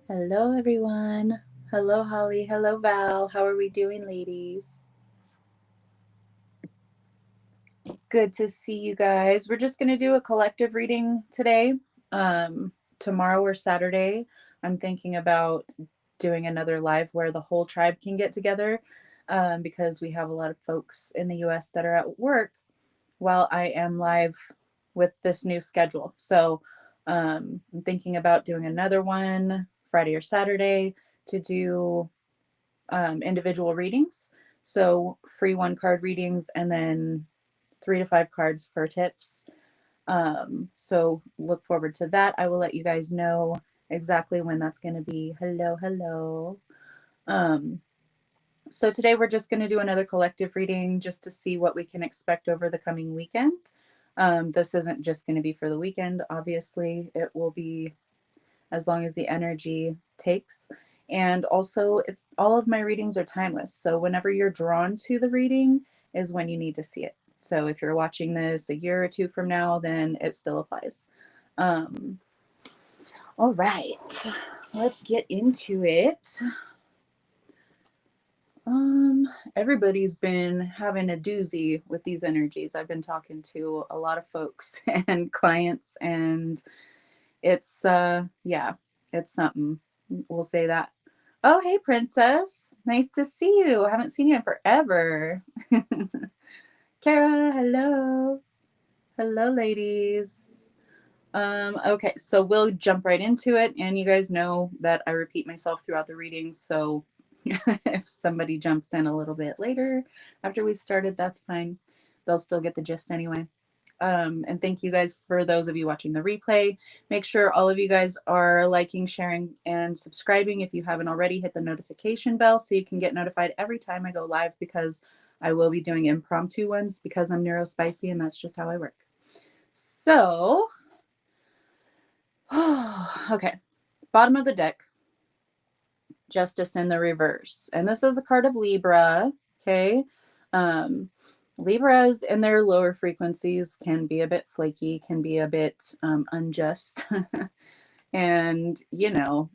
Hello, everyone. Hello, Holly. Hello, Val. How are we doing, ladies? Good to see you guys. We're just going to do a collective reading today. Tomorrow or Saturday, I'm thinking about doing another live where the whole tribe can get together because we have a lot of folks in the US that are at work while I am live with this new schedule. So I'm thinking about doing another one Friday or Saturday to do individual readings. So free one card readings and then 3 to 5 cards for tips. So look forward to that. I will let you guys know exactly when that's going to be. Hello, hello. Um, so today we're just going to do another collective reading just to see what we can expect over the coming weekend. This isn't just going to be for the weekend, obviously. It will be as long as the energy takes. And also, it's all of my readings are timeless. So whenever you're drawn to the reading is when you need to see it. So if you're watching this a year or two from now, then it still applies. Um, all right, let's get into it. Everybody's been having a doozy with these energies. I've been talking to a lot of folks and clients, and it's yeah, it's something. We'll say that. Oh, hey, Princess. Nice to see you. I haven't seen you in forever. Kara, hello. Hello, ladies. Okay, so we'll jump right into it. And you guys know that I repeat myself throughout the readings. So if somebody jumps in a little bit later after we started, that's fine. They'll still get the gist anyway. And thank you guys for those of you watching the replay. Make sure all of you guys are liking, sharing, and subscribing. If you haven't already, hit the notification bell so you can get notified every time I go live, because I will be doing impromptu ones because I'm neurospicy and that's just how I work. So, okay, bottom of the deck, Justice in the reverse. And this is a card of Libra, okay? Libras in their lower frequencies can be a bit flaky, can be a bit unjust. And, you know,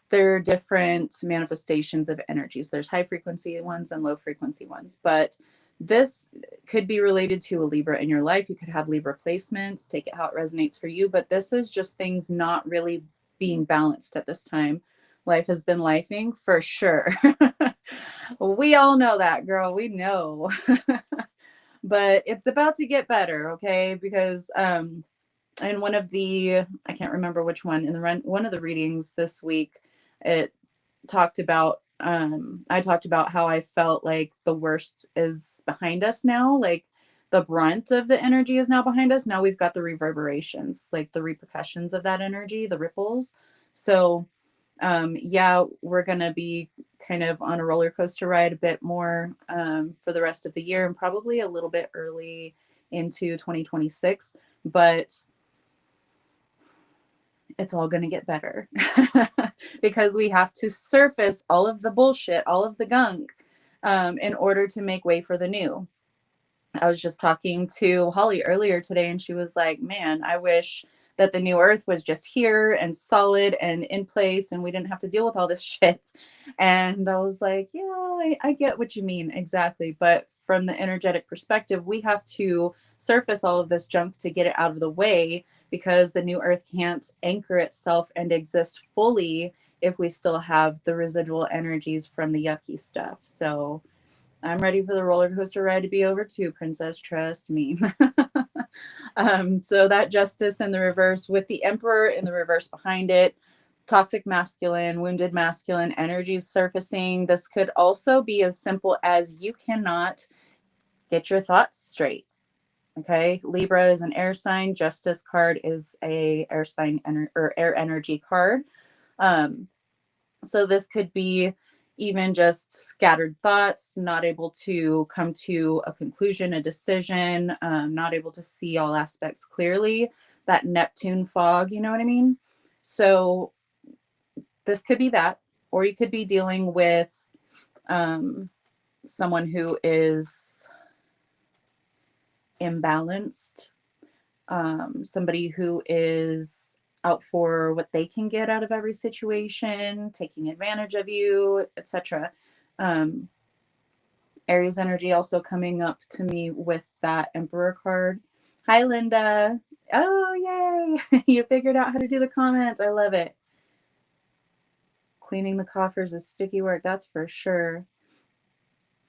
there are different manifestations of energies. There's high frequency ones and low frequency ones. But this could be related to a Libra in your life. You could have Libra placements, take it how it resonates for you. But this is just things not really being balanced at this time. Life has been lifing for sure. We all know that, girl. We know. But it's about to get better, okay? Because in one of the, I can't remember which one, in the one of the readings this week, it talked about I talked about how I felt like the worst is behind us now, like the brunt of the energy is now behind us. Now we've got the reverberations, like the repercussions of that energy, the ripples. So yeah, we're going to be kind of on a roller coaster ride a bit more for the rest of the year and probably a little bit early into 2026. But it's all going to get better because we have to surface all of the bullshit, all of the gunk in order to make way for the new. I was just talking to Holly earlier today, and she was like, man, I wish that the new earth was just here and solid and in place and we didn't have to deal with all this shit. And I was like, yeah, I get what you mean. Exactly. But from the energetic perspective, we have to surface all of this junk to get it out of the way, because the new earth can't anchor itself and exist fully if we still have the residual energies from the yucky stuff. So I'm ready for the roller coaster ride to be over too, Princess. Trust me. So that Justice in the reverse with the Emperor in the reverse behind it, toxic masculine, wounded masculine energies surfacing. This could also be as simple as you cannot get your thoughts straight. Okay, Libra is an air sign. Justice card is a air sign or air energy card. Um, so this could be even just scattered thoughts, not able to come to a conclusion, a decision, not able to see all aspects clearly, that Neptune fog, you know what I mean? So this could be that, or you could be dealing with someone who is imbalanced, somebody who is out for what they can get out of every situation, taking advantage of you, etc. Aries energy also coming up to me with that Emperor card. Hi, Linda. Oh, yay. You figured out how to do the comments. I love it. Cleaning the coffers is sticky work. That's for sure.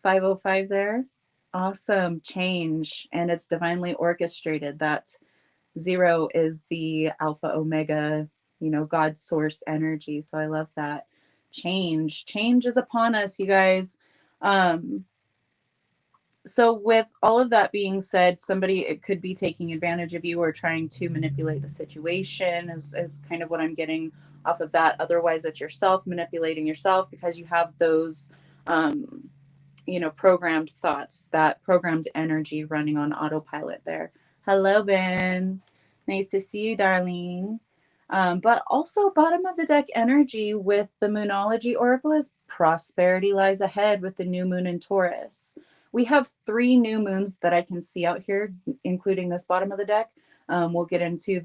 505 there. Awesome. Change. And it's divinely orchestrated. That 0 is the alpha omega, God source energy. So I love that. Change is upon us, you guys. So with all of that being said, somebody, it could be taking advantage of you or trying to manipulate the situation is kind of what I'm getting off of that. Otherwise, it's yourself manipulating yourself because you have those, programmed thoughts, that programmed energy running on autopilot there. Hello, Ben. Nice to see you, darling. But also bottom of the deck energy with the Moonology Oracle is prosperity lies ahead with the new moon in Taurus. We have 3 new moons that I can see out here, including this bottom of the deck. We'll get into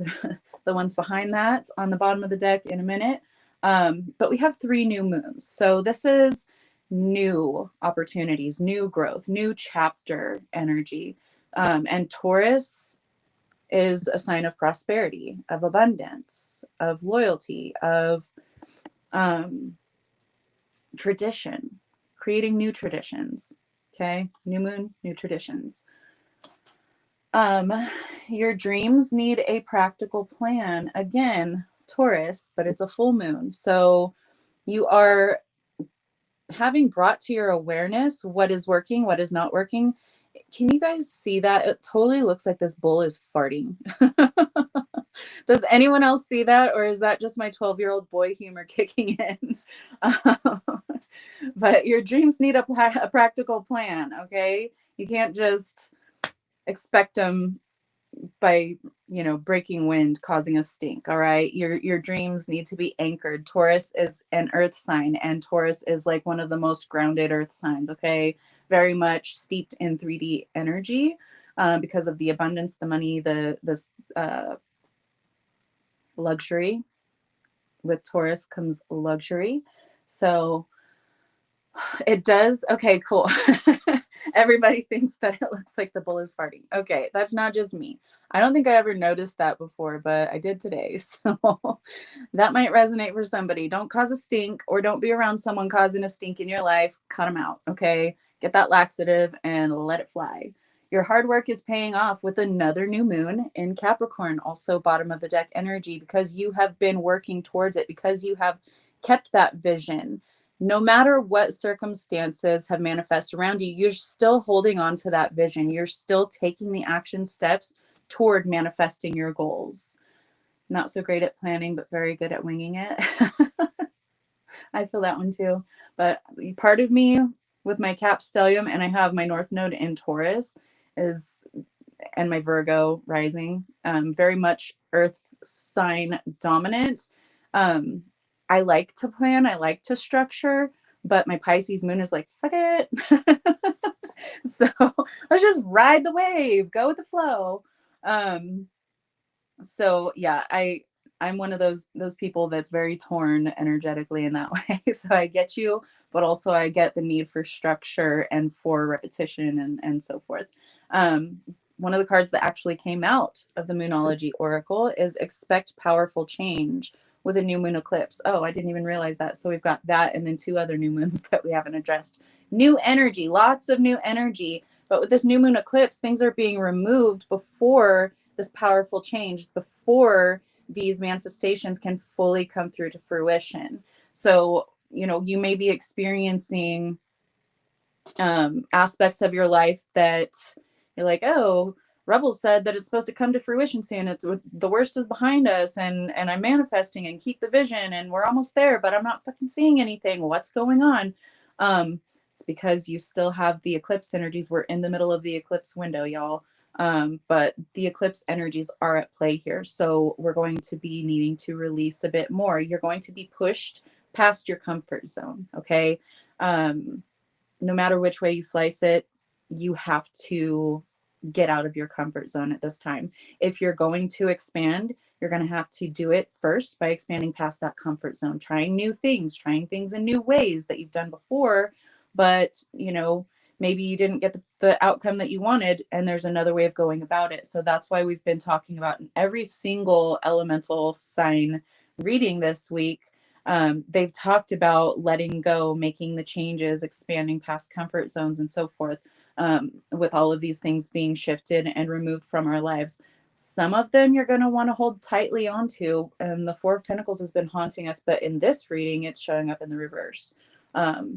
the ones behind that on the bottom of the deck in a minute. But we have 3 new moons. So this is new opportunities, new growth, new chapter energy. And Taurus is a sign of prosperity, of abundance, of loyalty, of tradition, creating new traditions. Okay, new moon, new traditions. Your dreams need a practical plan. Again, Taurus, but it's a full moon. So you are having brought to your awareness what is working, what is not working. Can you guys see that? It totally looks like this bull is farting. Does anyone else see that? Or is that just my 12-year-old boy humor kicking in? But your dreams need a practical plan, okay? You can't just expect them by, breaking wind, causing a stink, all right? Your dreams need to be anchored. Taurus is an earth sign, and Taurus is like one of the most grounded earth signs, okay? Very much steeped in 3D energy because of the abundance, the money, this luxury. With Taurus comes luxury. So it does. Okay, cool. Everybody thinks that it looks like the bull is farting. Okay, that's not just me. I don't think I ever noticed that before, but I did today. So that might resonate for somebody. Don't cause a stink, or don't be around someone causing a stink in your life. Cut them out, okay? Get that laxative and let it fly. Your hard work is paying off with another new moon in Capricorn, also bottom of the deck energy, because you have been working towards it, because you have kept that vision. No matter what circumstances have manifested around you, you're still holding on to that vision. You're still taking the action steps toward manifesting your goals. Not so great at planning, but very good at winging it. I feel that one too. But part of me with my Cap stellium, and I have my North Node in Taurus, and my Virgo rising, very much earth sign dominant. I like to plan, I like to structure, but my Pisces moon is like, fuck it. So let's just ride the wave, go with the flow. So yeah, I'm one of those people that's very torn energetically in that way. So I get you, but also I get the need for structure and for repetition and so forth. One of the cards that actually came out of the Moonology Oracle is Expect Powerful Change with a new moon eclipse. Oh, I didn't even realize that. So we've got that and then 2 other new moons that we haven't addressed. New energy, lots of new energy. But with this new moon eclipse, things are being removed before this powerful change, before these manifestations can fully come through to fruition. So, you may be experiencing aspects of your life that you're like, oh, Rebels said that it's supposed to come to fruition soon. It's the worst is behind us, and I'm manifesting and keep the vision, and we're almost there, but I'm not fucking seeing anything. What's going on? It's because you still have the eclipse energies. We're in the middle of the eclipse window, y'all. But the eclipse energies are at play here. So we're going to be needing to release a bit more. You're going to be pushed past your comfort zone. Okay. No matter which way you slice it, you have to get out of your comfort zone at this time. If you're going to expand, you're going to have to do it first by expanding past that comfort zone, trying new things, trying things in new ways that you've done before, but maybe you didn't get the outcome that you wanted, and there's another way of going about it. So that's why we've been talking about in every single elemental sign reading this week. They've talked about letting go, making the changes, expanding past comfort zones, and so forth, with all of these things being shifted and removed from our lives. Some of them you're going to want to hold tightly onto, and the Four of Pentacles has been haunting us, but in this reading, it's showing up in the reverse.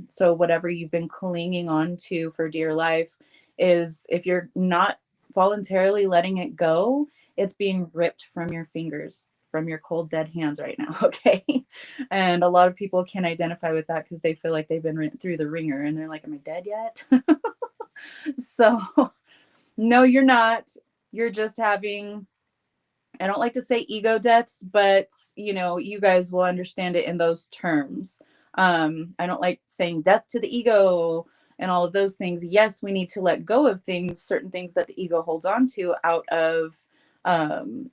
So whatever you've been clinging on to for dear life is, if you're not voluntarily letting it go, it's being ripped from your fingers, from your cold, dead hands right now. Okay. And a lot of people can identify with that because they feel like they've been through the ringer and they're like, am I dead yet? So no, you're not. You're just having, I don't like to say ego deaths, but you guys will understand it in those terms. I don't like saying death to the ego and all of those things. Yes, we need to let go of things, certain things that the ego holds on to um,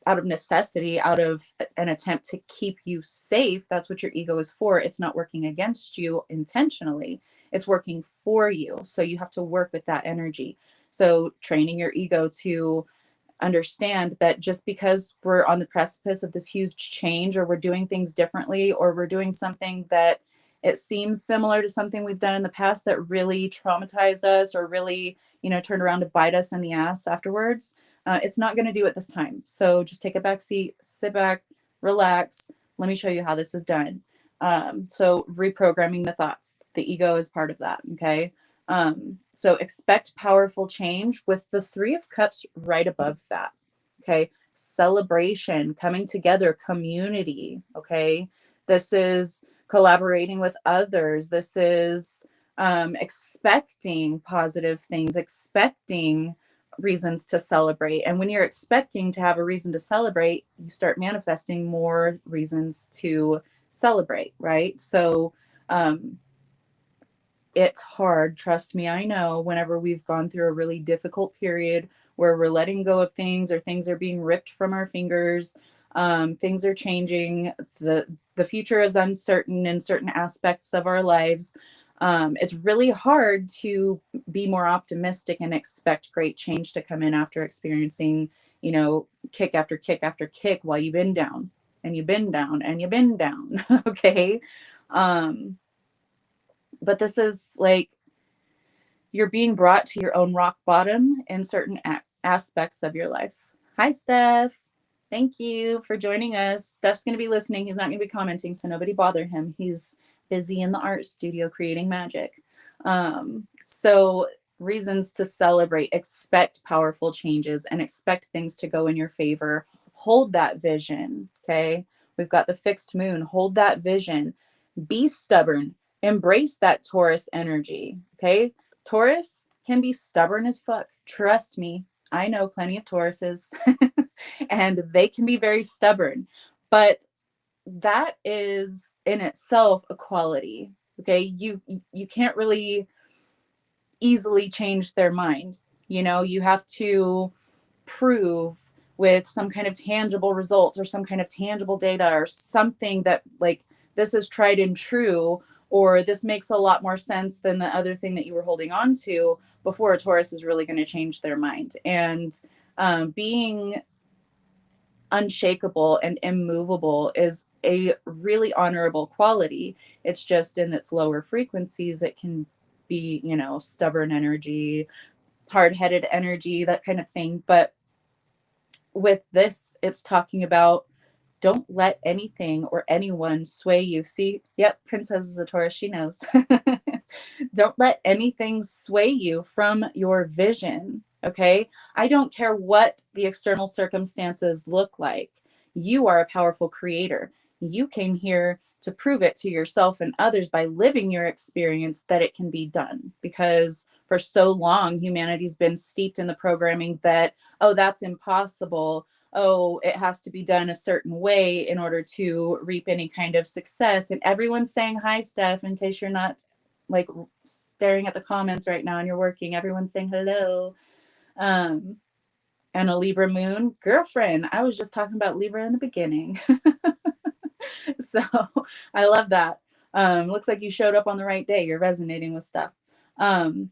out of necessity, out of an attempt to keep you safe. That's what your ego is for. It's not working against you intentionally. It's working for you. So you have to work with that energy. So training your ego to understand that just because we're on the precipice of this huge change, or we're doing things differently, or we're doing something that it seems similar to something we've done in the past that really traumatized us, or really, turned around to bite us in the ass afterwards, it's not going to do it this time. So just take a back seat, sit back, relax. Let me show you how this is done. So reprogramming the thoughts, the ego is part of that. Okay. So expect powerful change with the Three of Cups right above that. Okay. Celebration, coming together, community. Okay. This is collaborating with others. This is expecting positive things, expecting reasons to celebrate. And when you're expecting to have a reason to celebrate, you start manifesting more reasons to celebrate, right? So it's hard, trust me, I know, whenever we've gone through a really difficult period where we're letting go of things, or things are being ripped from our fingers, things are changing, the future is uncertain in certain aspects of our lives. It's really hard to be more optimistic and expect great change to come in after experiencing, kick after kick after kick, while you've been down and you've been down and you've been down. Okay. But this is like, you're being brought to your own rock bottom in certain aspects of your life. Hi, Steph. Thank you for joining us. Steph's going to be listening. He's not going to be commenting, so nobody bother him. He's busy in the art studio creating magic. So reasons to celebrate, expect powerful changes, and expect things to go in your favor. Hold that vision. Okay. We've got the fixed moon. Hold that vision. Be stubborn. Embrace that Taurus energy. Okay. Taurus can be stubborn as fuck. Trust me. I know plenty of Tauruses and they can be very stubborn, but that is in itself a quality. Okay. You can't really easily change their mind. You have to prove with some kind of tangible results, or some kind of tangible data, or something that, like, this is tried and true, or this makes a lot more sense than the other thing that you were holding on to, before a Taurus is really going to change their mind. And being unshakable and immovable is a really honorable quality. It's just in its lower frequencies, it can be, stubborn energy, hard-headed energy, that kind of thing. But with this, it's talking about, don't let anything or anyone sway you. See, yep, Princess is a Taurus, she knows. Don't let anything sway you from your vision. Okay. I don't care what the external circumstances look like. You are a powerful creator. You came here to prove it to yourself and others by living your experience that it can be done. Because for so long, humanity's been steeped in the programming that, oh, that's impossible. Oh, it has to be done a certain way in order to reap any kind of success. And everyone's saying hi, Steph, in case you're not like staring at the comments right now and you're working. Everyone's saying hello. Um, and a Libra moon, girlfriend. I was just talking about Libra in the beginning. So I love that. Looks like you showed up on the right day. You're resonating with stuff. Um,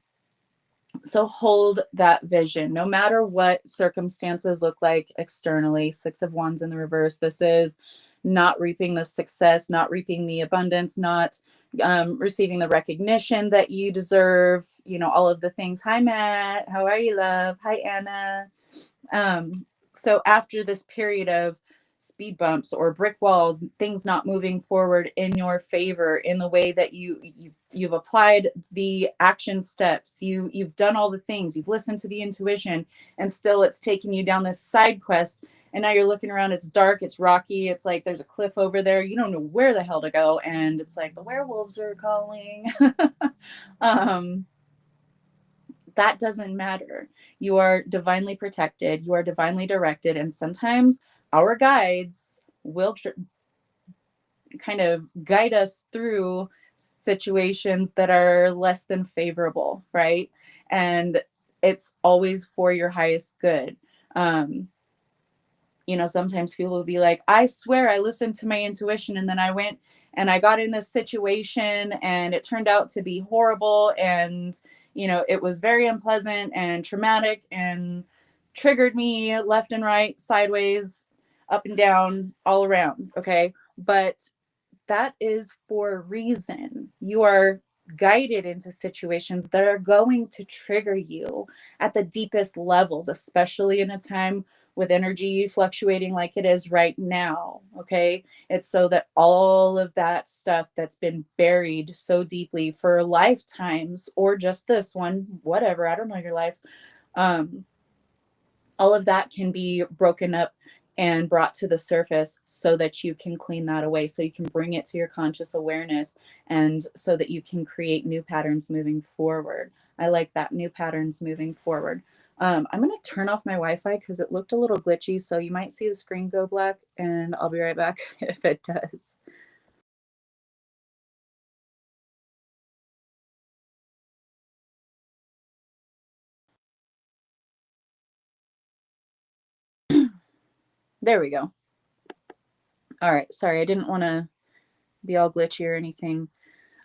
so hold that vision no matter what circumstances look like externally. Six of Wands in the reverse. This is not reaping the success, not reaping the abundance, not receiving the recognition that you deserve, all of the things. Hi Matt, how are you, love? Hi Anna. So after this period of speed bumps or brick walls, things not moving forward in your favor in the way that you've applied the action steps, you've done all the things, you've listened to the intuition, and still it's taking you down this side quest. And now you're looking around, it's dark, it's rocky, it's like there's a cliff over there, you don't know where the hell to go, and it's like the werewolves are calling. um that doesn't matter. You are divinely protected, you are divinely directed, and sometimes our guides will kind of guide us through situations that are less than favorable, right? And it's always for your highest good. Um, Sometimes people will be like, I swear I listened to my intuition, and then I went and I got in this situation and it turned out to be horrible. And, it was very unpleasant and traumatic and triggered me left and right, sideways, up and down, all around. Okay. But that is for a reason. You are guided into situations that are going to trigger you at the deepest levels, especially in a time with energy fluctuating like it is right now. Okay. It's so that all of that stuff that's been buried so deeply for lifetimes, or just this one, whatever, I don't know your life, um, all of that can be broken up and brought to the surface so that you can clean that away, so you can bring it to your conscious awareness, and so that you can create new patterns moving forward. I like that, new patterns moving forward. I'm going to turn off my Wi-Fi because it looked a little glitchy, so you might see the screen go black, and I'll be right back if it does. There we go. All right, sorry, I didn't want to be all glitchy or anything.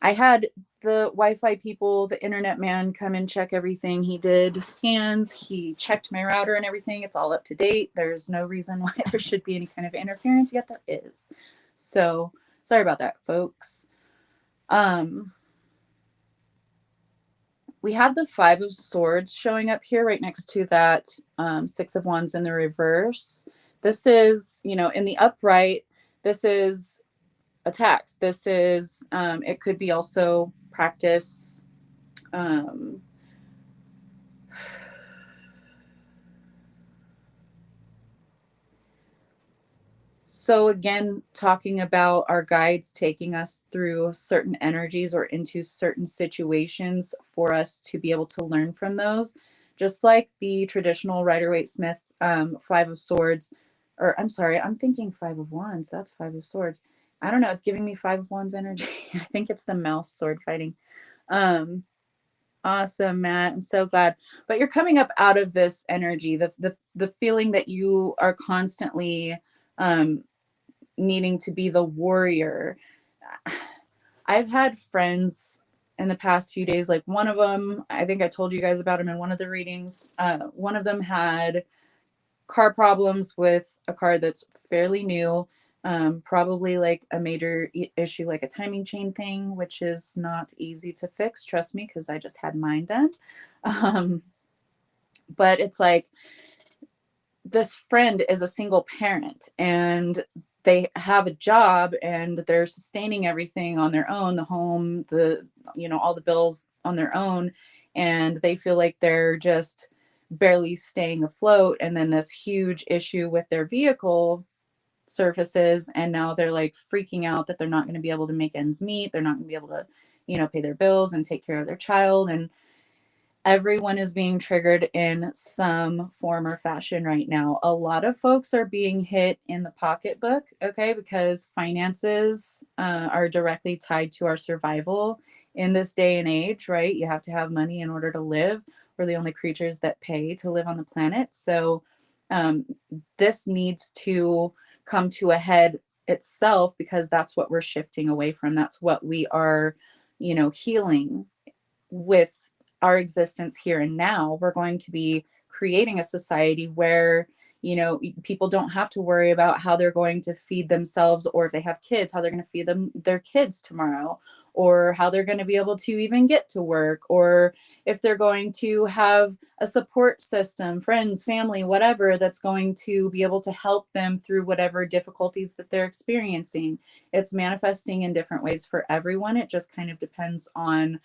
I had the Wi-Fi people, the internet man, come and check everything. He did scans, he checked my router and everything. It's all up to date. There's no reason why there should be any kind of interference, yet there is. So sorry about that, folks. We have the Five of Swords showing up here right next to that Six of Wands in the reverse. This is, in the upright, this is attacks. This is, it could be also practice. Um, so again, talking about our guides taking us through certain energies or into certain situations for us to be able to learn from those, just like the traditional Rider-Waite-Smith Five of Swords, or I'm sorry, I'm thinking Five of Wands. That's Five of Swords. I don't know. It's giving me Five of Wands energy. I think it's the mouse sword fighting. Um, Awesome, Matt. I'm so glad. But you're coming up out of this energy, the feeling that you are constantly um, needing to be the warrior. I've had friends in the past few days, like one of them, I think I told you guys about him in one of the readings. One of them had car problems with a car that's fairly new, probably like a major issue, like a timing chain thing, which is not easy to fix. Trust me, because I just had mine done. Um, but it's like this friend is a single parent and they have a job and they're sustaining everything on their own, the home, all the bills on their own, and they feel like they're just barely staying afloat. And then this huge issue with their vehicle surfaces, and now they're like freaking out that they're not going to be able to make ends meet, they're not going to be able to pay their bills and take care of their child. And everyone is being triggered in some form or fashion right now. A lot of folks are being hit in the pocketbook, okay, because finances are directly tied to our survival in this day and age, right? You have to have money in order to live. We're the only creatures that pay to live on the planet. So um, this needs to come to a head itself, because that's what we're shifting away from. That's what we are, healing with our existence here and now. We're going to be creating a society where, people don't have to worry about how they're going to feed themselves, or if they have kids, how they're going to feed them their kids tomorrow, or how they're going to be able to even get to work, or if they're going to have a support system, friends, family, whatever, that's going to be able to help them through whatever difficulties that they're experiencing. It's manifesting in different ways for everyone. It just kind of depends on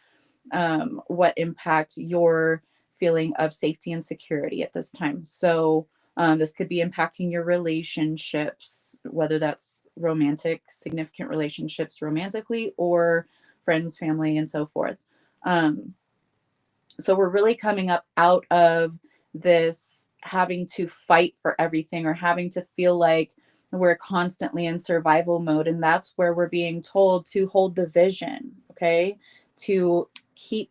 what impact you're feeling of safety and security at this time. So this could be impacting your relationships, whether that's romantic, significant relationships romantically, or friends, family, and so forth. So we're really coming up out of this having to fight for everything, or having to feel like we're constantly in survival mode. And that's where we're being told to hold the vision, okay? To keep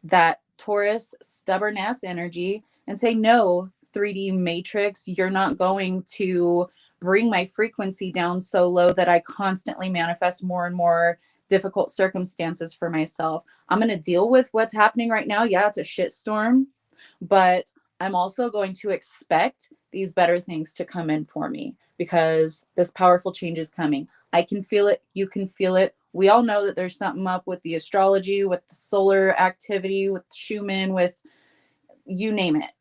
that Taurus stubborn ass energy and say, no, 3D matrix, you're not going to bring my frequency down so low that I constantly manifest more and more difficult circumstances for myself. I'm going to deal with what's happening right now. Yeah, it's a shitstorm, but I'm also going to expect these better things to come in for me, because this powerful change is coming. I can feel it. You can feel it. We all know that there's something up with the astrology, with the solar activity, with Schumann, with you name it.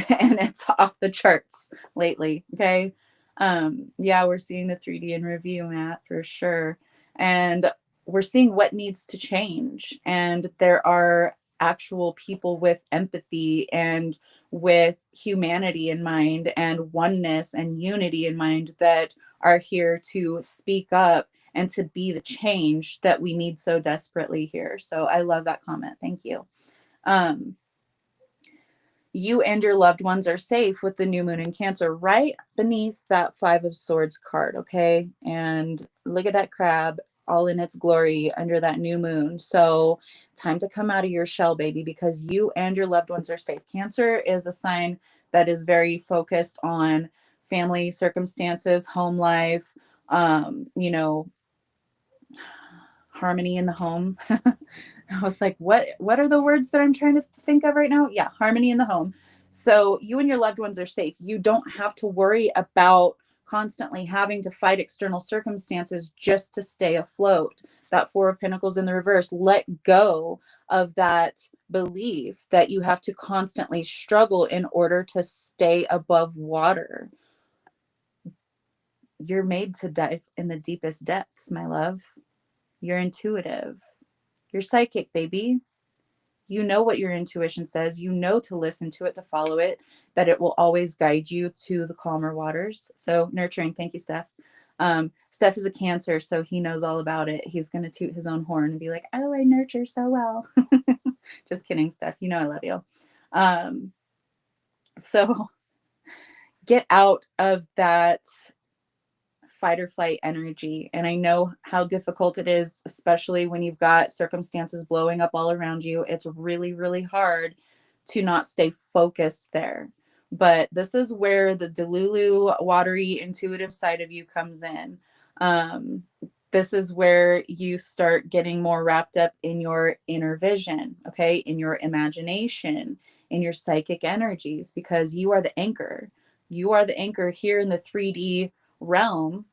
And it's off the charts lately. Okay. Yeah, we're seeing the 3D in review, Matt, for sure. And we're seeing what needs to change. And there are actual people with empathy and with humanity in mind and oneness and unity in mind that are here to speak up and to be the change that we need so desperately here. So I love that comment. Thank you. You and your loved ones are safe with the new moon in Cancer right beneath that 5 of Swords card, okay? And look at that crab all in its glory under that new moon. So time to come out of your shell, baby, because you and your loved ones are safe. Cancer is a sign that is very focused on family circumstances, home life, harmony in the home. I was like, what are the words that I'm trying to think of right now? Yeah, harmony in the home. So you and your loved ones are safe. You don't have to worry about constantly having to fight external circumstances just to stay afloat. That 4 of Pentacles in the reverse, let go of that belief that you have to constantly struggle in order to stay above water. You're made to dive in the deepest depths, my love. You're intuitive. You're psychic, baby. You know what your intuition says. You know to listen to it, to follow it, that it will always guide you to the calmer waters. So nurturing. Thank you, Steph. Steph is a Cancer, so he knows all about it. He's going to toot his own horn and be like, oh, I nurture so well. Just kidding, Steph. You know I love you. So get out of that fight or flight energy. And I know how difficult it is, especially when you've got circumstances blowing up all around you. It's really, really hard to not stay focused there. But this is where the Delulu, watery, intuitive side of you comes in. This is where you start getting more wrapped up in your inner vision, okay, in your imagination, in your psychic energies, because you are the anchor. You are the anchor here in the 3D realm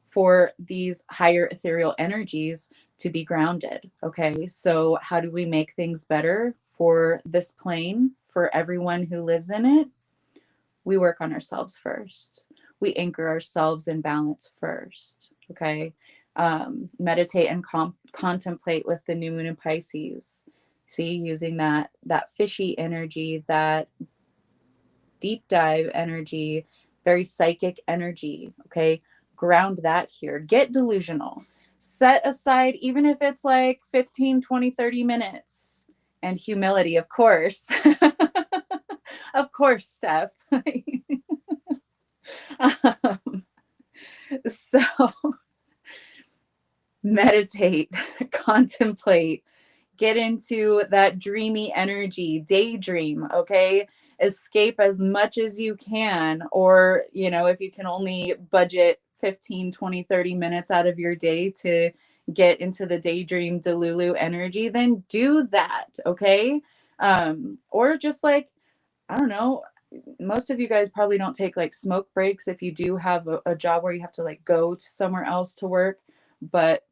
for these higher ethereal energies to be grounded. Okay, so how do we make things better for this plane, for everyone who lives in it? We work on ourselves first. We anchor ourselves in balance first. Okay, meditate and contemplate with the new moon in Pisces. See, using that fishy energy, that deep dive energy, very psychic energy. Okay, ground that here. Get delusional. Set aside, even if it's like 15, 20, 30 minutes. And humility, of course. Of course, Steph. So meditate, contemplate, Get into that dreamy energy, daydream, okay? Escape as much as you can, or, if you can only budget 15, 20, 30 minutes out of your day to get into the daydream delulu energy, then do that, okay? Or just like, I don't know, most of you guys probably don't take like smoke breaks if you do have a job where you have to like go to somewhere else to work, but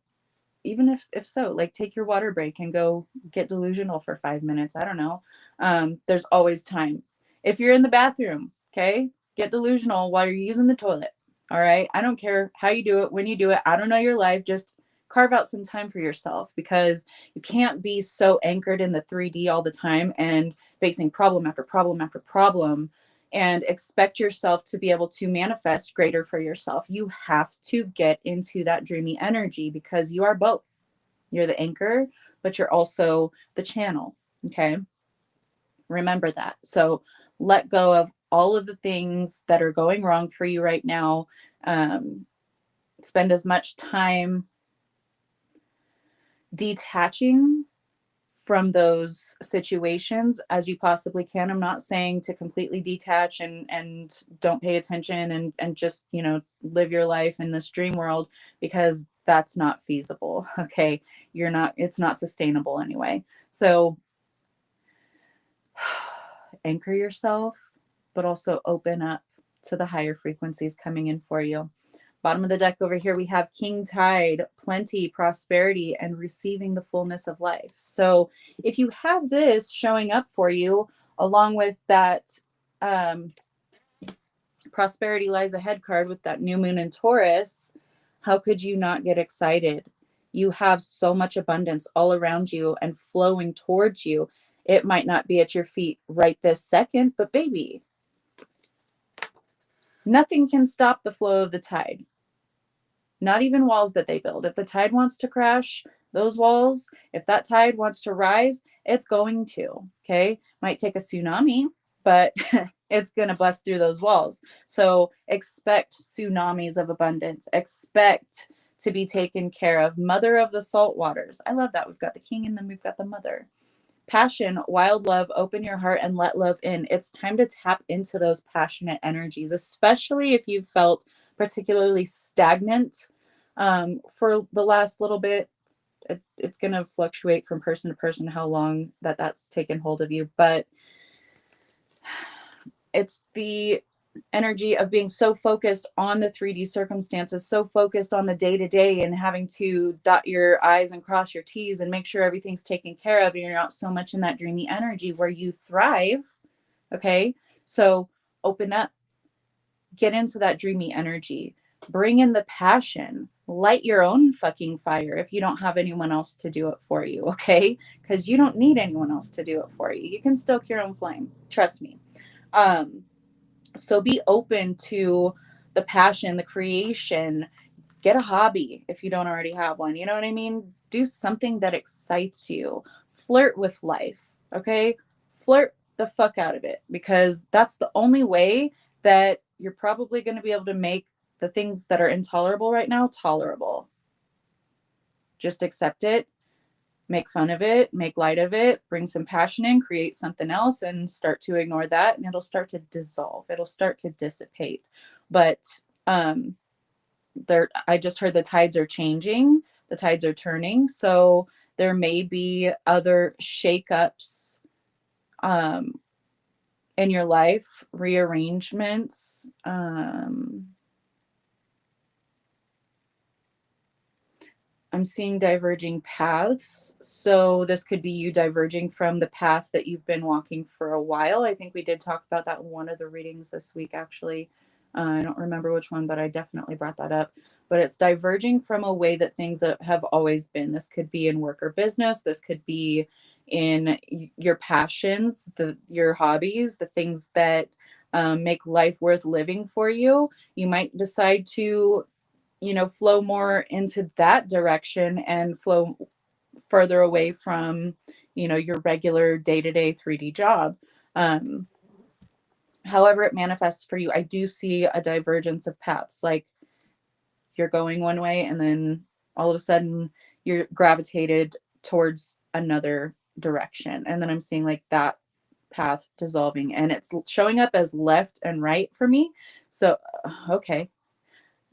even if so, like take your water break and go get delusional for 5 minutes. I don't know. There's always time. If you're in the bathroom, okay, get delusional while you're using the toilet. All right. I don't care how you do it, when you do it. I don't know your life. Just carve out some time for yourself, because you can't be so anchored in the 3D all the time and facing problem after problem after problem and expect yourself to be able to manifest greater for yourself. You have to get into that dreamy energy, because you are both. You're the anchor, but you're also the channel. Okay. Remember that. So let go of all of the things that are going wrong for you right now. Spend as much time detaching from those situations as you possibly can. I'm not saying to completely detach and don't pay attention and just, live your life in this dream world, because that's not feasible. Okay. It's not sustainable anyway. So anchor yourself, but also open up to the higher frequencies coming in for you. Bottom of the deck over here, we have King Tide, plenty, prosperity, and receiving the fullness of life. So if you have this showing up for you, along with that prosperity lies ahead card with that new moon in Taurus, how could you not get excited? You have so much abundance all around you and flowing towards you. It might not be at your feet right this second, but baby, nothing can stop the flow of the tide. Not even walls that they build. If the tide wants to crash those walls, if that tide wants to rise, it's going to. Okay. Might take a tsunami, but it's going to bust through those walls. So expect tsunamis of abundance. Expect to be taken care of. Mother of the salt waters. I love that. We've got the king and then we've got the mother. Passion, wild love, open your heart and let love in. It's time to tap into those passionate energies, especially if you've felt particularly stagnant for the last little bit. It's going to fluctuate from person to person how long that's taken hold of you, but it's the energy of being so focused on the 3D circumstances, so focused on the day to day and having to dot your I's and cross your T's and make sure everything's taken care of. And you're not so much in that dreamy energy where you thrive. Okay. So open up, get into that dreamy energy, bring in the passion, light your own fucking fire if you don't have anyone else to do it for you. Okay. Because you don't need anyone else to do it for you. You can stoke your own flame. Trust me. So be open to the passion, the creation. Get a hobby if you don't already have one. You know what I mean? Do something that excites you. Flirt with life, okay? Flirt the fuck out of it, because that's the only way that you're probably going to be able to make the things that are intolerable right now tolerable. Just accept it. Make fun of it, make light of it, bring some passion in, create something else, and start to ignore that, and it'll start to dissolve. It'll start to dissipate. But I just heard the tides are changing, the tides are turning, so there may be other shakeups in your life, rearrangements. I'm seeing diverging paths. So this could be you diverging from the path that you've been walking for a while. I think we did talk about that in one of the readings this week, actually. I don't remember which one, but I definitely brought that up. But it's diverging from a way that things have always been. This could be in work or business. This could be in your passions, your hobbies, the things that make life worth living for you. You might decide to flow more into that direction and flow further away from, your regular day-to-day 3D job. However it manifests for you, I do see a divergence of paths. Like you're going one way and then all of a sudden you're gravitated towards another direction. And then I'm seeing like that path dissolving, and it's showing up as left and right for me. So, okay,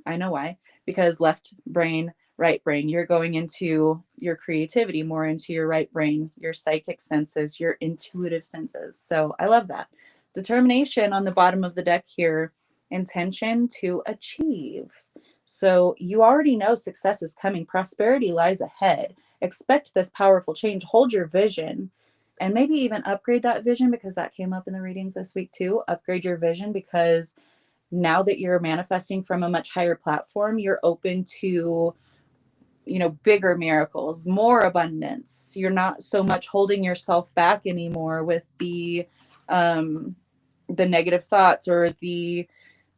I know why. Because left brain, right brain, you're going into your creativity, more into your right brain, your psychic senses, your intuitive senses. So I love that. Determination on the bottom of the deck here, intention to achieve. So you already know success is coming, prosperity lies ahead. Expect this powerful change, hold your vision, and maybe even upgrade that vision, because that came up in the readings this week too. Upgrade your vision, because now that you're manifesting from a much higher platform, you're open to, bigger miracles, more abundance. You're not so much holding yourself back anymore with um the negative thoughts, or the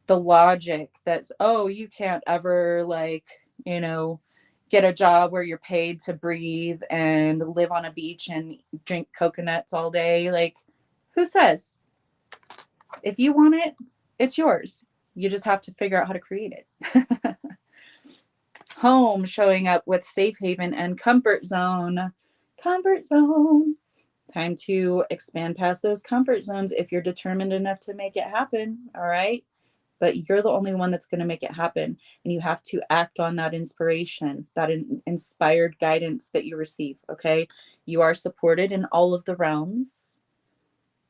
logic that's, oh, you can't ever, like, get a job where you're paid to breathe and live on a beach and drink coconuts all day. Like, who says? If you want it, it's yours. You just have to figure out how to create it. Home showing up with safe haven and comfort zone. Comfort zone. Time to expand past those comfort zones if you're determined enough to make it happen. All right. But you're the only one that's going to make it happen. And you have to act on that inspiration, that inspired guidance that you receive. Okay. You are supported in all of the realms.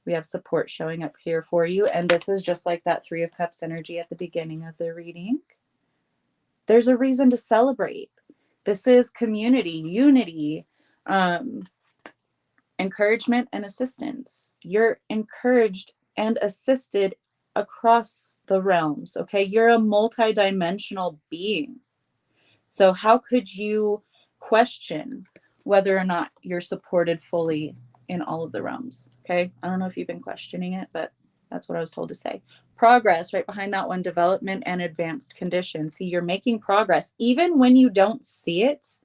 We have support showing up here for you. And this is just like that Three of Cups energy at the beginning of the reading. There's a reason to celebrate. This is community, unity, encouragement, and assistance. You're encouraged and assisted across the realms, okay? You're a multidimensional being. So how could you question whether or not you're supported fully in all of the realms? Okay. I don't know if you've been questioning it, but that's what I was told to say. Progress, right behind that one, development and advanced conditions. See, you're making progress even when you don't see it,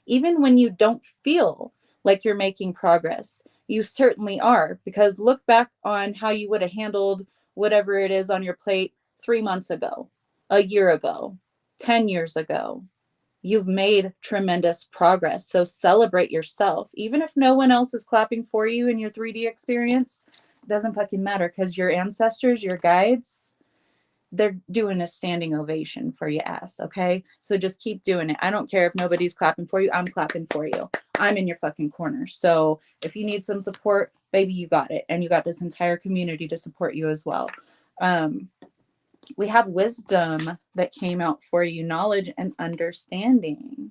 even when you don't feel like you're making progress. You certainly are, because look back on how you would have handled whatever it is on your plate 3 months ago, a year ago, 10 years ago. You've made tremendous progress. So celebrate yourself. Even if no one else is clapping for you in your 3D experience, it doesn't fucking matter, because your ancestors, your guides, they're doing a standing ovation for your ass. Okay. So just keep doing it. I don't care if nobody's clapping for you. I'm clapping for you. I'm in your fucking corner. So if you need some support, baby, you got it. And you got this entire community to support you as well. We have wisdom that came out for you, knowledge and understanding.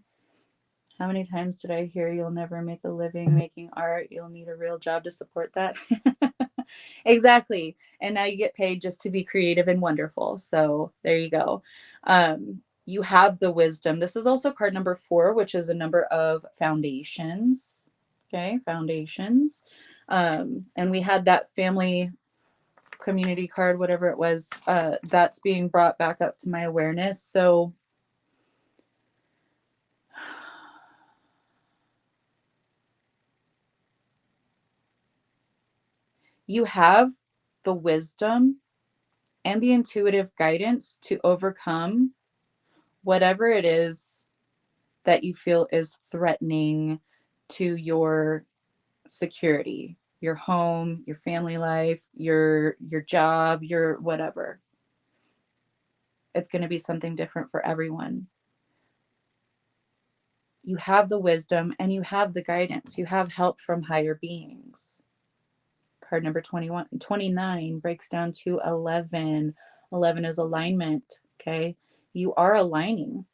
How many times did I hear you'll never make a living making art? You'll need a real job to support that. Exactly. And now you get paid just to be creative and wonderful. So there you go. You have the wisdom. This is also card number 4, which is a number of foundations. Okay, foundations. And we had that family community card, whatever it was, that's being brought back up to my awareness. So you have the wisdom and the intuitive guidance to overcome whatever it is that you feel is threatening to your security, your home, your family life, your job, your whatever. It's going to be something different for everyone. You have the wisdom and you have the guidance. You have help from higher beings. Card number 29 breaks down to 11. 11 is alignment. Okay. You are aligning.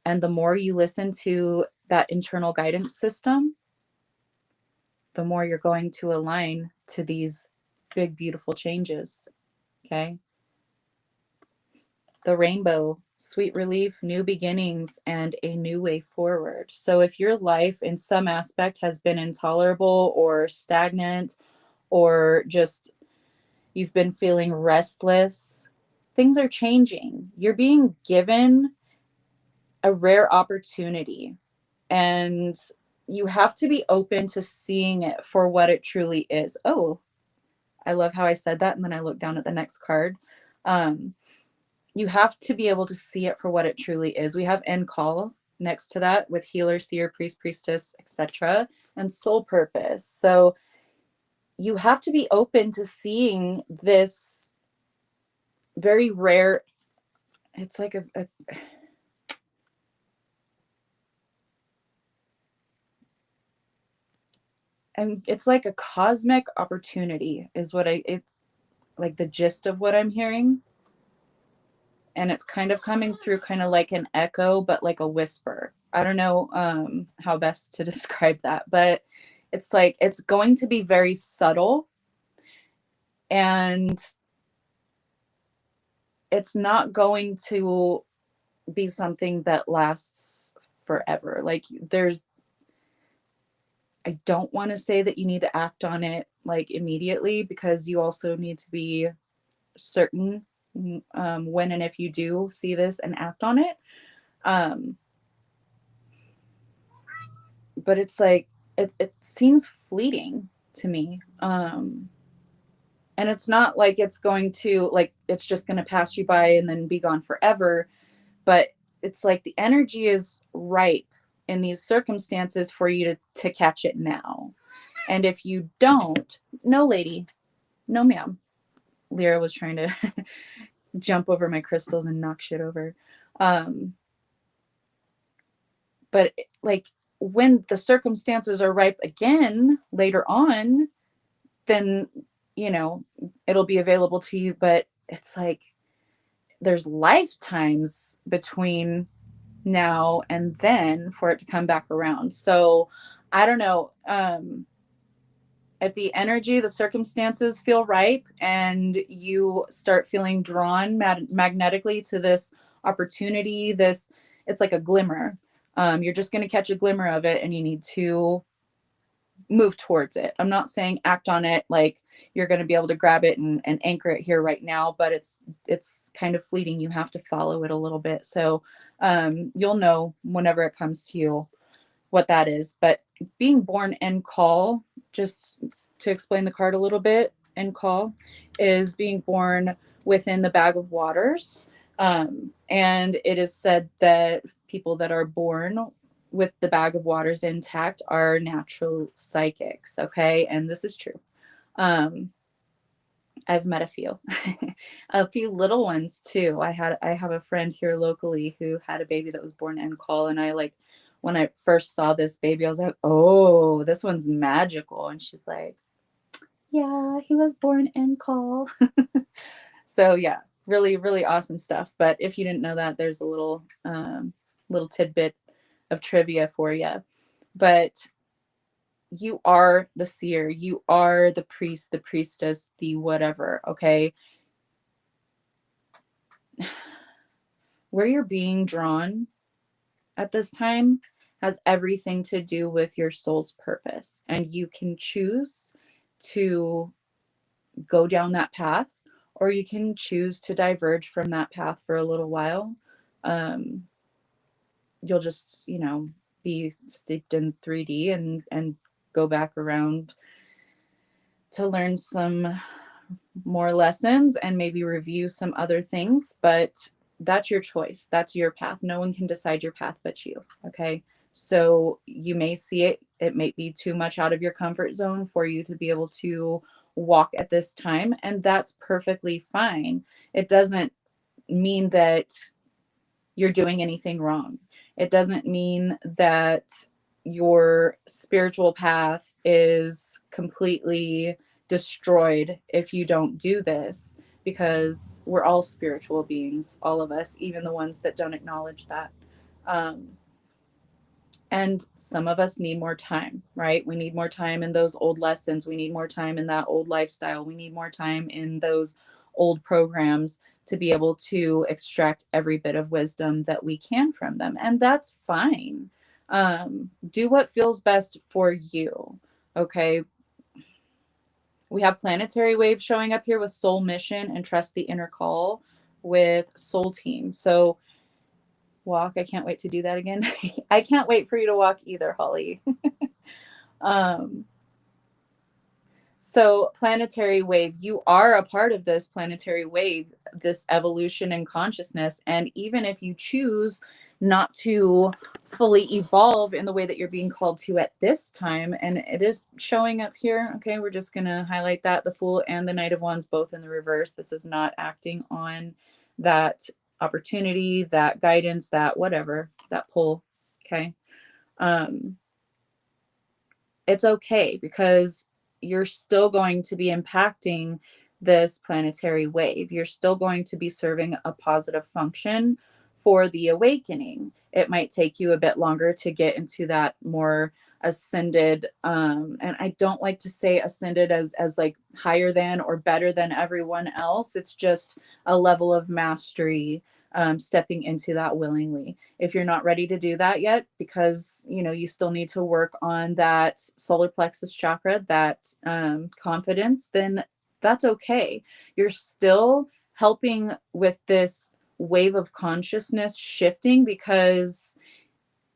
And the more you listen to that internal guidance system, the more you're going to align to these big, beautiful changes. Okay. The rainbow, sweet relief, new beginnings, and a new way forward. So if your life in some aspect has been intolerable or stagnant, or just you've been feeling restless, things are changing. You're being given a rare opportunity, and you have to be open to seeing it for what it truly is. Oh, I love how I said that. And then I looked down at the next card. You have to be able to see it for what it truly is. We have end call. next to that with healer, seer, priest, priestess, etc., and soul purpose. So you have to be open to seeing this very rare, it's like and it's like a cosmic opportunity is what it's like the gist of what I'm hearing. And it's kind of coming through kind of like an echo, but like a whisper. I don't know how best to describe that, but it's like it's going to be very subtle, and it's not going to be something that lasts forever. Like I don't want to say that you need to act on it like immediately, because you also need to be certain when and if you do see this and act on it. Um, but it's like it seems fleeting to me. And it's not like it's going to, like, it's just going to pass you by and then be gone forever, but it's like the energy is ripe in these circumstances for you to catch it now. And if you don't, no lady, no ma'am. Lyra was trying to jump over my crystals and knock shit over. But like when the circumstances are ripe again later on, then, you know, it'll be available to you. But it's like there's lifetimes between now and then for it to come back around. So I don't know. If the energy, the circumstances feel ripe and you start feeling drawn magnetically to this opportunity, it's like a glimmer. You're just going to catch a glimmer of it and you need to move towards it. I'm not saying act on it like you're going to be able to grab it and anchor it here right now, but it's kind of fleeting. You have to follow it a little bit. So you'll know whenever it comes to you what that is. But being born in call, just to explain the card a little bit, in call is being born within the bag of waters. And it is said that people that are born with the bag of waters intact are natural psychics. Okay. And this is true. Um, I've met a few little ones too. I have a friend here locally who had a baby that was born in call, and I like, when I first saw this baby, I was like, oh, this one's magical. And she's like, yeah, he was born in call. So yeah, really, really awesome stuff. But if you didn't know that, there's a little tidbit of trivia for you. But you are the seer, you are the priest, the priestess, the whatever. Okay. Where you're being drawn at this time has everything to do with your soul's purpose. And you can choose to go down that path, or you can choose to diverge from that path for a little while. Um, you'll just, be steeped in 3D and go back around to learn some more lessons and maybe review some other things. But that's your choice. That's your path. No one can decide your path but you. Okay. So you may see it. It may be too much out of your comfort zone for you to be able to walk at this time. And that's perfectly fine. It doesn't mean that you're doing anything wrong. It doesn't mean that your spiritual path is completely destroyed if you don't do this, because we're all spiritual beings, all of us, even the ones that don't acknowledge that. Um, and some of us need more time, right? We need more time in those old lessons. We need more time in that old lifestyle. We need more time in those old programs to be able to extract every bit of wisdom that we can from them. And that's fine. Do what feels best for you. Okay. We have planetary waves showing up here with soul mission and trust the inner call with soul team. So walk. I can't wait to do that again. I can't wait for you to walk either, Holly. um, So planetary wave, you are a part of this planetary wave, this evolution in consciousness. And even if you choose not to fully evolve in the way that you're being called to at this time, and it is showing up here. Okay, we're just going to highlight that the Fool and the Knight of Wands both in the reverse. This is not acting on that opportunity, that guidance, that whatever, that pull. Okay. Um, it's okay because you're still going to be impacting this planetary wave. You're still going to be serving a positive function for the awakening. It might take you a bit longer to get into that more ascended, and I don't like to say ascended as like higher than or better than everyone else. It's just a level of mastery, stepping into that willingly. If you're not ready to do that yet, because you still need to work on that solar plexus chakra, that confidence, then that's okay. You're still helping with this wave of consciousness shifting, because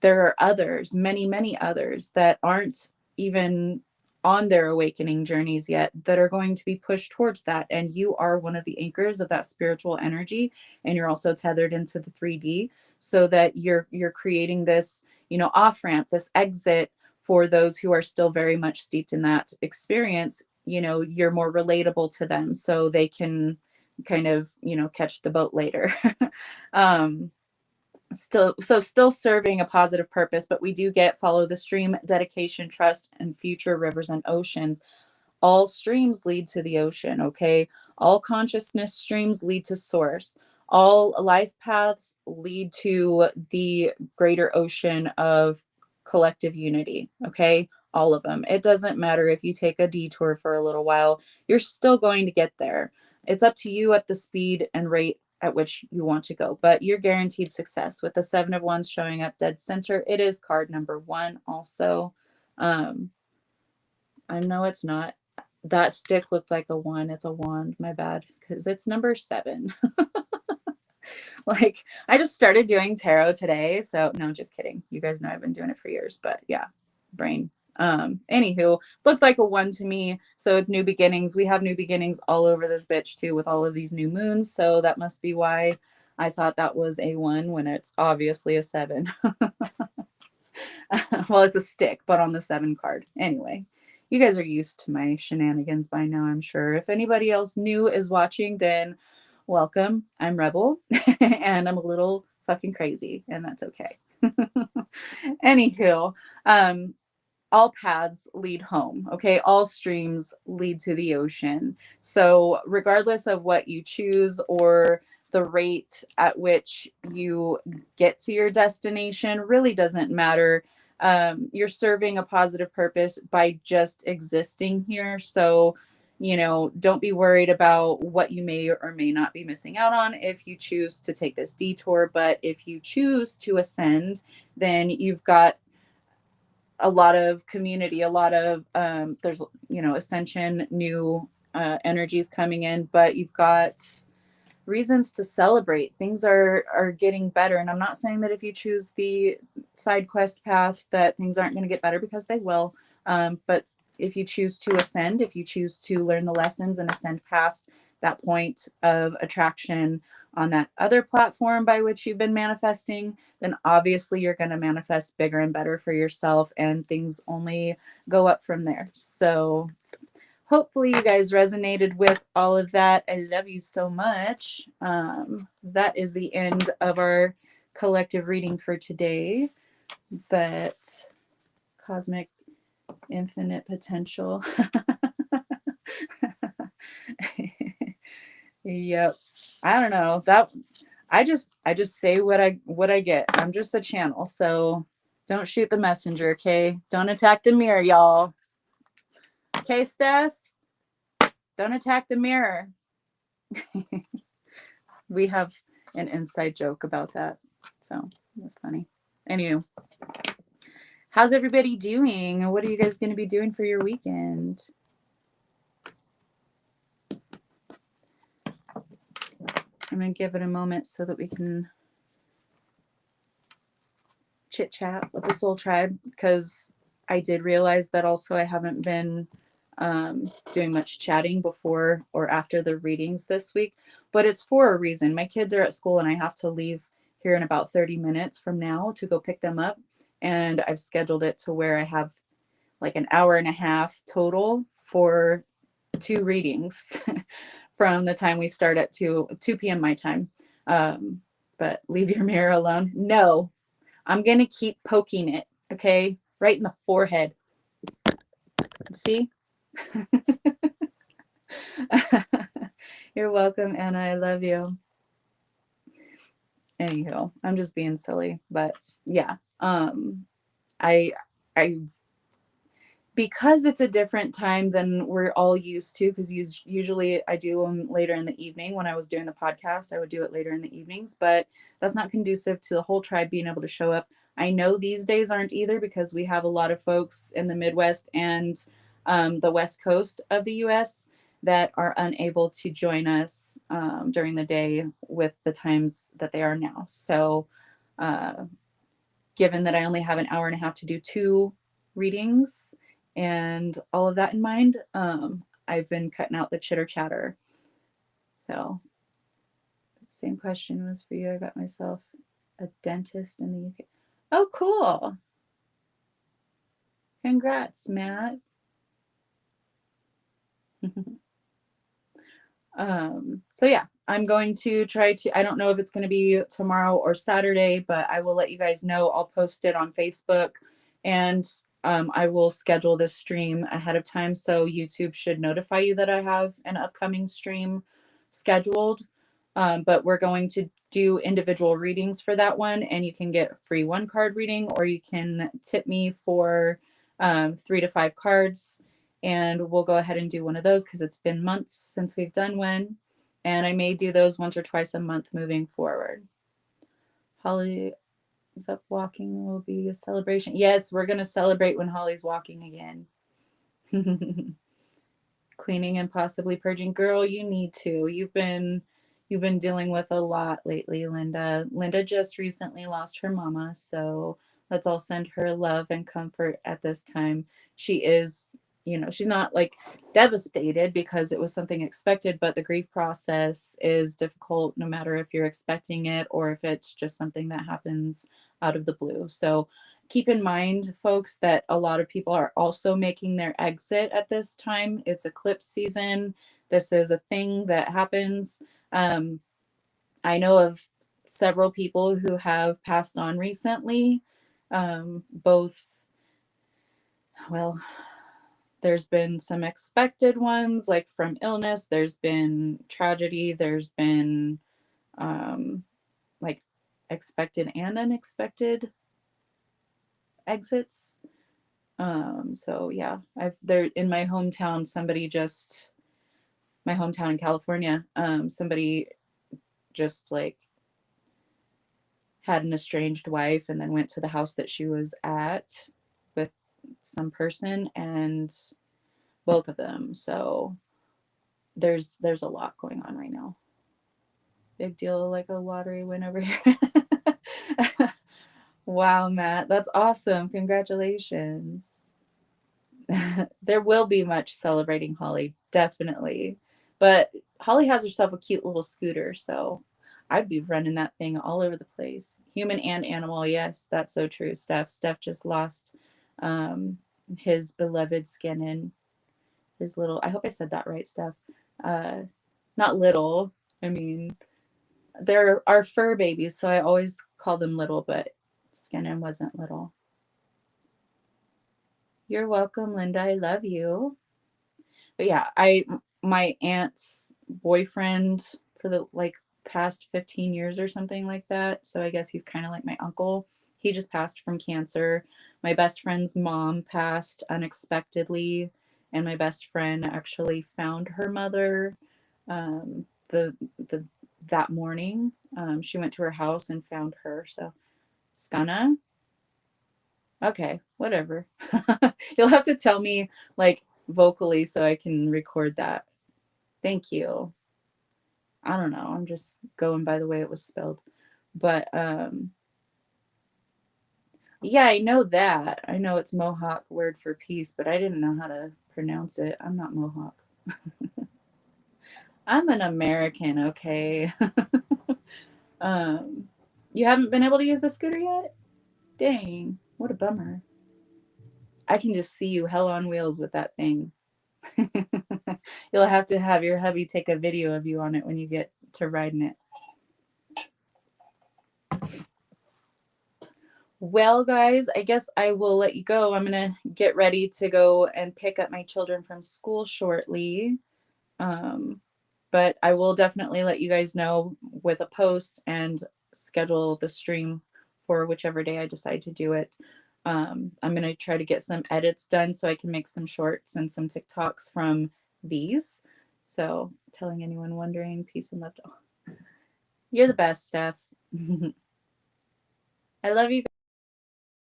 there are others, many, many others that aren't even on their awakening journeys yet, that are going to be pushed towards that. And you are one of the anchors of that spiritual energy. And you're also tethered into the 3D, so that you're creating this, off ramp, this exit for those who are still very much steeped in that experience. You're more relatable to them, so they can kind of, catch the boat later. um, still serving a positive purpose, but we do get follow the stream, dedication, trust, and future rivers and oceans. All streams lead to the ocean, okay? All consciousness streams lead to source. All life paths lead to the greater ocean of collective unity, okay? All of them. It doesn't matter if you take a detour for a little while, you're still going to get there. It's up to you at the speed and rate at which you want to go, but you're guaranteed success. With the 7 of Wands showing up dead center, it is card number 1 also. I know it's not. That stick looked like a 1. It's a wand. My bad. Because it's number 7. Like, I just started doing tarot today. So, no, just kidding. You guys know I've been doing it for years. But yeah, brain. Anywho, looks like a 1 to me. So it's new beginnings. We have new beginnings all over this bitch too, with all of these new moons. So that must be why I thought that was a 1 when it's obviously a 7. Well, it's a stick, but on the 7 card. Anyway, you guys are used to my shenanigans by now, I'm sure. If anybody else new is watching, then welcome. I'm Rebel, and I'm a little fucking crazy, and that's okay. Anywho, all paths lead home, okay? All streams lead to the ocean. So regardless of what you choose or the rate at which you get to your destination really doesn't matter. You're serving a positive purpose by just existing here. So, don't be worried about what you may or may not be missing out on if you choose to take this detour. But if you choose to ascend, then you've got a lot of community, a lot of there's ascension, new energies coming in, but you've got reasons to celebrate. Things are getting better, and I'm not saying that if you choose the side quest path that things aren't going to get better, because they will. But if you choose to ascend, if you choose to learn the lessons and ascend past that point of attraction on that other platform by which you've been manifesting, then obviously you're going to manifest bigger and better for yourself, and things only go up from there. So hopefully you guys resonated with all of that. I love you so much. That is the end of our collective reading for today. But cosmic infinite potential. Yep. I don't know. I just say what I get. I'm just the channel. So don't shoot the messenger, okay? Don't attack the mirror, y'all. Okay, Steph? Don't attack the mirror. We have an inside joke about that. So that's funny. Anyway, how's everybody doing? What are you guys going to be doing for your weekend? I'm going to give it a moment so that we can chit chat with the Soul Tribe, because I did realize that also I haven't been doing much chatting before or after the readings this week, but it's for a reason. My kids are at school and I have to leave here in about 30 minutes from now to go pick them up. And I've scheduled it to where I have like an hour and a half total for 2 readings from the time we start at 2 p.m. my time. But leave your mirror alone. No, I'm going to keep poking it. Okay. Right in the forehead. See? You're welcome, Anna. I love you. Anywho, I'm just being silly, but yeah. I I because it's a different time than we're all used to, because usually I do them later in the evening. When I was doing the podcast, I would do it later in the evenings, but that's not conducive to the whole tribe being able to show up. I know these days aren't either, because we have a lot of folks in the Midwest and the West Coast of the US that are unable to join us during the day with the times that they are now. So uh, given that I only have an hour and a half to do 2 readings and all of that in mind, I've been cutting out the chitter chatter. So, same question was for you. I got myself a dentist in the UK. Oh, cool. Congrats, Matt. So yeah, I'm going to try to, I don't know if it's going to be tomorrow or Saturday, but I will let you guys know. I'll post it on Facebook, and I will schedule this stream ahead of time. So YouTube should notify you that I have an upcoming stream scheduled. But we're going to do individual readings for that one, and you can get a free 1 card reading, or you can tip me for 3 to 5 cards. And we'll go ahead and do one of those because it's been months since we've done one. And I may do those once or twice a month moving forward. Holly is up walking will be a celebration. Yes, we're going to celebrate when Holly's walking again. Cleaning and possibly purging. Girl, you need to. You've been dealing with a lot lately, Linda. Linda just recently lost her mama, so let's all send her love and comfort at this time. She is, she's not like devastated because it was something expected, but the grief process is difficult no matter if you're expecting it or if it's just something that happens out of the blue. So keep in mind, folks, that a lot of people are also making their exit at this time. It's eclipse season. This is a thing that happens. I know of several people who have passed on recently. Both, well, there's been some expected ones, like from illness. There's been tragedy. There's been like expected and unexpected exits. So yeah, I've there in my hometown, my hometown in California, somebody just like had an estranged wife and then went to the house that she was at with some person, and both of them. So there's a lot going on right now. Big deal, like a lottery win over here. Wow, Matt, that's awesome. Congratulations. There will be much celebrating Holly, definitely. But Holly has herself a cute little scooter, so I'd be running that thing all over the place. Human and animal, yes, that's so true, Steph. Steph just lost um, his beloved Skinnin, his little, I hope I said that right, Steph. Uh, Not little, I mean, they're our fur babies, so I always call them little, but Skinnin wasn't little. You're welcome, Linda. I love you. But yeah, my aunt's boyfriend for the like past 15 years or something like that. So I guess he's kind of like my uncle. He just passed from cancer. My best friend's mom passed unexpectedly, and my best friend actually found her mother the that morning. She went to her house and found her. So Skana. Okay, whatever. You'll have to tell me like vocally so I can record that. Thank you. I don't know. I'm just going by the way it was spelled. But yeah, I know that. I know it's Mohawk word for peace, but I didn't know how to pronounce it. I'm not Mohawk. I'm an American, okay? um, you haven't been able to use the scooter yet? Dang, what a bummer. I can just see you hell on wheels with that thing. You'll have to have your hubby take a video of you on it when you get to riding it. Well, guys, I guess I will let you go. I'm going to get ready to go and pick up my children from school shortly. But I will definitely let you guys know with a post and schedule the stream for whichever day I decide to do it. I'm going to try to get some edits done so I can make some shorts and some TikToks from these. So, telling anyone wondering, peace and love to all. You're the best, Steph. I love you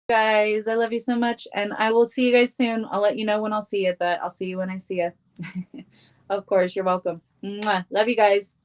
guys. I love you so much. And I will see you guys soon. I'll let you know when I'll see you, but I'll see you when I see you. Of course, you're welcome. Mwah. Love you guys.